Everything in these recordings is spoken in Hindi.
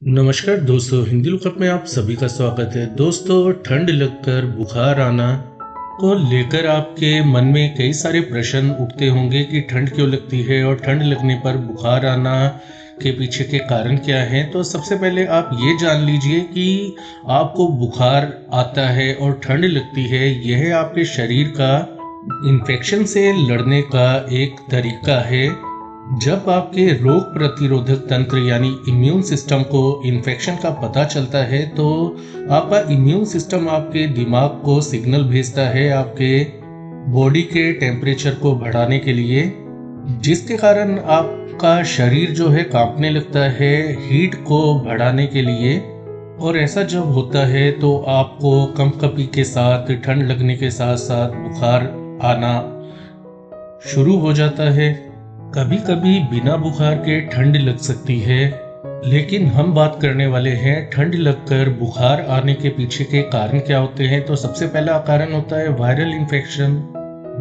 नमस्कार दोस्तों, हिंदी लुकअप में आप सभी का स्वागत है। दोस्तों, ठंड लगकर बुखार आना को लेकर आपके मन में कई सारे प्रश्न उठते होंगे कि ठंड क्यों लगती है और ठंड लगने पर बुखार आना के पीछे के कारण क्या हैं। तो सबसे पहले आप ये जान लीजिए कि आपको बुखार आता है और ठंड लगती है, यह आपके शरीर का इन्फेक्शन से लड़ने का एक तरीका है। जब आपके रोग प्रतिरोधक तंत्र यानी इम्यून सिस्टम को इन्फेक्शन का पता चलता है, तो आपका इम्यून सिस्टम आपके दिमाग को सिग्नल भेजता है आपके बॉडी के टेम्परेचर को बढ़ाने के लिए, जिसके कारण आपका शरीर जो है कांपने लगता है हीट को बढ़ाने के लिए। और ऐसा जब होता है तो आपको कंपकपी के साथ, ठंड लगने के साथ साथ बुखार आना शुरू हो जाता है। कभी कभी बिना बुखार के ठंड लग सकती है, लेकिन हम बात करने वाले हैं ठंड लगकर बुखार आने के पीछे के कारण क्या होते हैं। तो सबसे पहला कारण होता है वायरल इन्फेक्शन।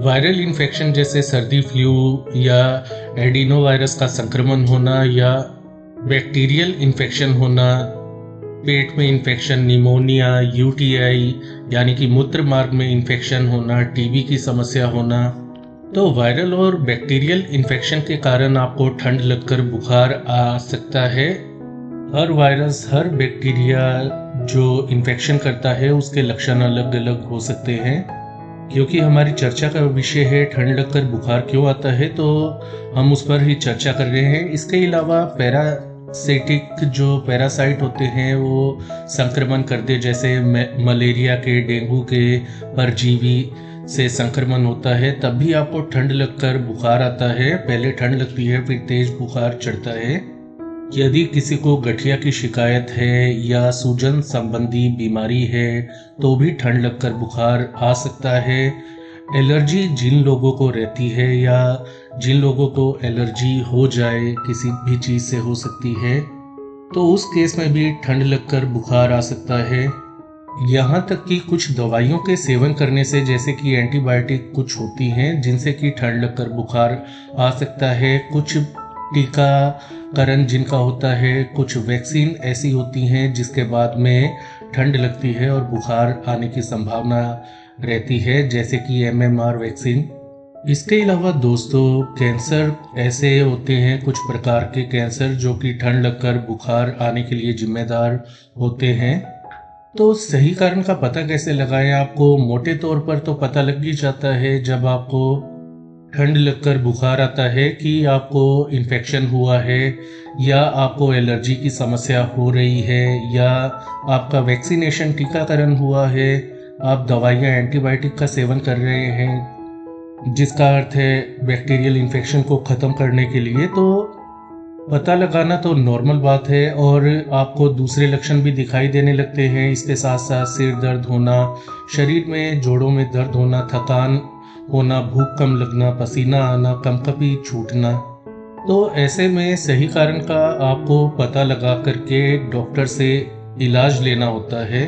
वायरल इन्फेक्शन जैसे सर्दी, फ्लू या एडिनो वायरस का संक्रमण होना या बैक्टीरियल इन्फेक्शन होना, पेट में इन्फेक्शन, निमोनिया, यूटीआई यानी कि मूत्र मार्ग में इन्फेक्शन होना, टीबी की समस्या होना। तो वायरल और बैक्टीरियल इन्फेक्शन के कारण आपको ठंड लगकर बुखार आ सकता है। हर वायरस, हर बैक्टीरिया जो इन्फेक्शन करता है उसके लक्षण अलग अलग हो सकते हैं। क्योंकि हमारी चर्चा का विषय है ठंड लगकर बुखार क्यों आता है, तो हम उस पर ही चर्चा कर रहे हैं। इसके अलावा पैरासिटिक जो पैरासाइट होते हैं वो संक्रमण करते, जैसे मलेरिया के, डेंगू के परजीवी से संक्रमण होता है, तब भी आपको ठंड लगकर बुखार आता है। पहले ठंड लगती है, फिर तेज बुखार चढ़ता है। यदि किसी को गठिया की शिकायत है या सूजन संबंधी बीमारी है, तो भी ठंड लगकर बुखार आ सकता है। एलर्जी जिन लोगों को रहती है या जिन लोगों को एलर्जी हो जाए, किसी भी चीज़ से हो सकती है, तो उस केस में भी ठंड लगकर बुखार आ सकता है। यहाँ तक कि कुछ दवाइयों के सेवन करने से, जैसे कि एंटीबायोटिक कुछ होती हैं जिनसे कि ठंड लगकर बुखार आ सकता है। कुछ टीकाकरण जिनका होता है, कुछ वैक्सीन ऐसी होती हैं जिसके बाद में ठंड लगती है और बुखार आने की संभावना रहती है, जैसे कि एमएमआर वैक्सीन। इसके अलावा दोस्तों, कैंसर ऐसे होते हैं, कुछ प्रकार के कैंसर जो कि ठंड लगकर बुखार आने के लिए जिम्मेदार होते हैं। तो सही कारण का पता कैसे लगाएं? आपको मोटे तौर पर तो पता लग ही जाता है जब आपको ठंड लगकर बुखार आता है कि आपको इन्फेक्शन हुआ है या आपको एलर्जी की समस्या हो रही है या आपका वैक्सीनेशन, टीकाकरण हुआ है, आप दवाइयाँ एंटीबायोटिक का सेवन कर रहे हैं, जिसका अर्थ है बैक्टीरियल इन्फेक्शन को ख़त्म करने के लिए। तो पता लगाना तो नॉर्मल बात है और आपको दूसरे लक्षण भी दिखाई देने लगते हैं। इसके साथ साथ सिर दर्द होना, शरीर में जोड़ों में दर्द होना, थकान होना, भूख कम लगना, पसीना आना, कंपकपी छूटना। तो ऐसे में सही कारण का आपको पता लगा करके डॉक्टर से इलाज लेना होता है।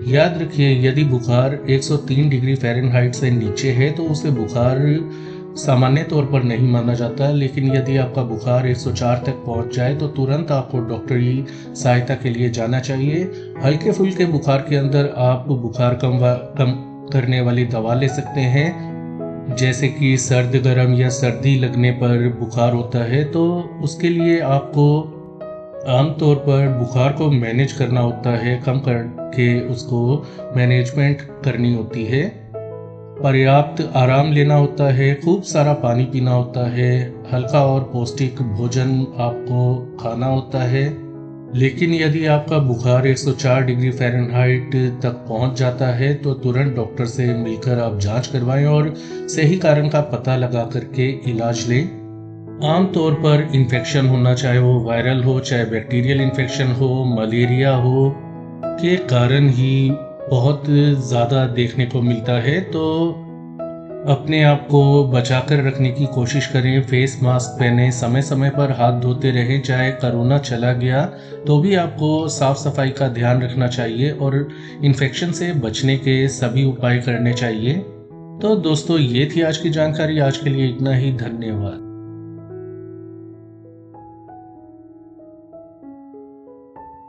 याद रखिए, यदि बुखार 103 डिग्री फ़ारेनहाइट से नीचे है तो उसे बुखार सामान्य तौर पर नहीं माना जाता, लेकिन यदि आपका बुखार 104 तक पहुंच जाए तो तुरंत आपको डॉक्टरी सहायता के लिए जाना चाहिए। हल्के फुल्के बुखार के अंदर आप बुखार कम करने वाली दवा ले सकते हैं, जैसे कि सर्द गर्म या सर्दी लगने पर बुखार होता है, तो उसके लिए आपको आमतौर पर बुखार को मैनेज करना होता है, कम करके उसको मैनेजमेंट करनी होती है। पर्याप्त आराम लेना होता है, खूब सारा पानी पीना होता है, हल्का और पौष्टिक भोजन आपको खाना होता है। लेकिन यदि आपका बुखार 104 डिग्री फ़ारेनहाइट तक पहुंच जाता है तो तुरंत डॉक्टर से मिलकर आप जांच करवाएं और सही कारण का पता लगा करके इलाज लें। आमतौर पर इन्फेक्शन होना, चाहे वो वायरल हो, चाहे बैक्टीरियल इन्फेक्शन हो, मलेरिया हो, के कारण ही बहुत ज़्यादा देखने को मिलता है। तो अपने आप को बचाकर रखने की कोशिश करें, फेस मास्क पहनें, समय समय पर हाथ धोते रहें। चाहे कोरोना चला गया तो भी आपको साफ सफाई का ध्यान रखना चाहिए और इन्फेक्शन से बचने के सभी उपाय करने चाहिए। तो दोस्तों, ये थी आज की जानकारी। आज के लिए इतना ही। धन्यवाद।